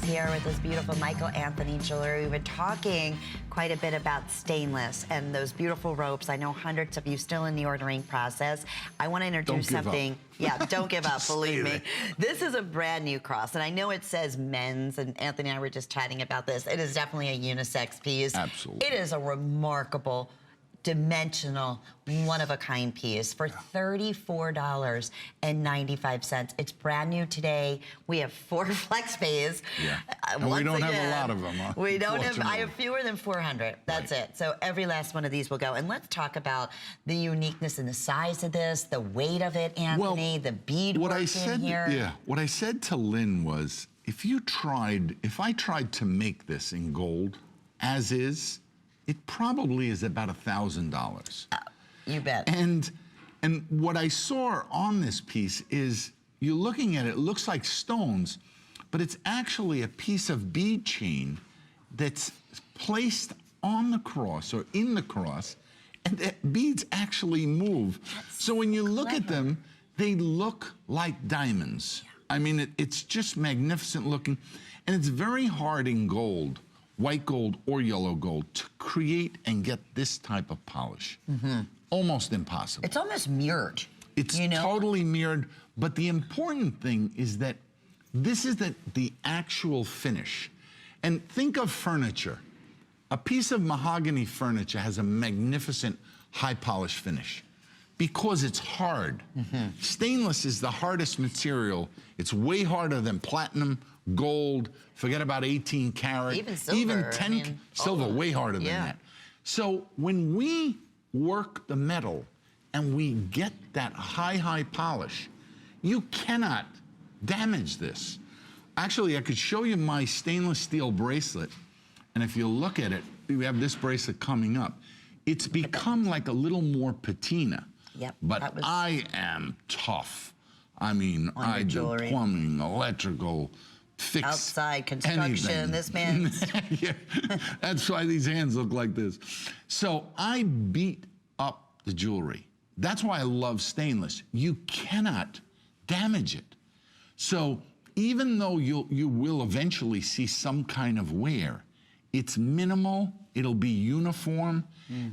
here with this beautiful Michael Anthony jewelry. We've been talking quite a bit about stainless and those beautiful ropes. I know hundreds of you still in the ordering process. I want to introduce something. Yeah, don't give up, believe me. This is a brand new cross, and I know it says men's, and Anthony and I were just chatting about this. It is definitely a unisex piece. Absolutely. It is a remarkable, dimensional, one-of-a-kind piece for $34.95. It's brand new today. We have 4 flex pays. Yeah, and we don't have a lot of them. We don't have, I have fewer than 400. That's right. it. So every last one of these will go. And let's talk about the uniqueness and the size of this, the weight of it, Anthony, well, the bead work in here. Yeah, what I said to Lynn was, if I tried to make this in gold, as is, it probably is about $1,000. You bet. And what I saw on this piece is, you're looking at it, it looks like stones, but it's actually a piece of bead chain that's placed on the cross or in the cross, and the beads actually move. So when you look at them, they look like diamonds. I mean, it's just magnificent looking, and it's very hard in gold, white gold or yellow gold, to create and get this type of polish. Almost impossible. It's almost mirrored. It's totally mirrored, but the important thing is that this is the actual finish. And think of furniture. A piece of mahogany furniture has a magnificent high polish finish because it's hard. Stainless is the hardest material. It's way harder than platinum, gold, forget about 18 karat. Even silver. Even 10, silver, way harder than that. So when we work the metal and we get that high polish, you cannot damage this. Actually, I could show you my stainless steel bracelet, and if you look at it, we have this bracelet coming up. It's become like a little more patina. Yep. But I am tough. I mean, I do plumbing, electrical, fix outside construction, anything. This man. Yeah, that's why these hands look like this. So I beat up the jewelry. That's why I love stainless. You cannot damage it. So even though you will eventually see some kind of wear, it's minimal, it'll be uniform,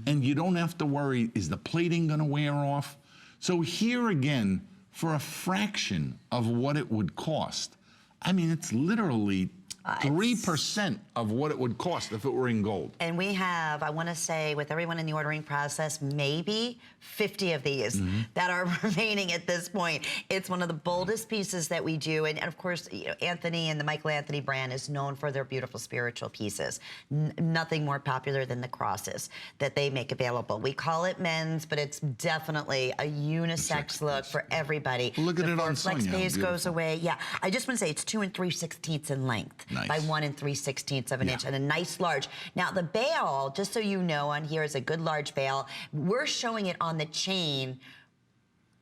and you don't have to worry, is the plating gonna wear off? So here again, for a fraction of what it would cost, I mean, it's literally 3% of what it would cost if it were in gold. And we have, I want to say, with everyone in the ordering process, maybe 50 of these that are remaining at this point. It's one of the boldest pieces that we do. And of course, Anthony and the Michael Anthony brand is known for their beautiful spiritual pieces. Nothing more popular than the crosses that they make available. We call it men's, but it's definitely a unisex look for everybody. Look at it on flex base goes away. Yeah, I just want to say it's 2 3/16 in length. Nice. By 1 3/16 of an inch, and a nice large. Now the bail, just so you know, on here is a good large bail. We're showing it on the chain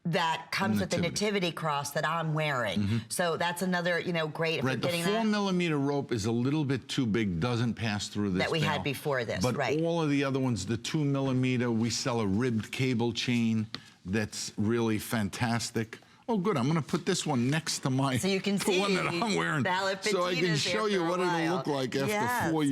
that comes with the nativity cross that I'm wearing. So that's another, great if you're getting the 4mm rope is a little bit too big, doesn't pass through this that we bail. had before this, but right? All of the other ones, the 2mm, we sell a ribbed cable chain that's really fantastic. Oh, good. I'm going to put this one next to my so you can see the one that I'm wearing, so I can show you what it'll look like after 4 years.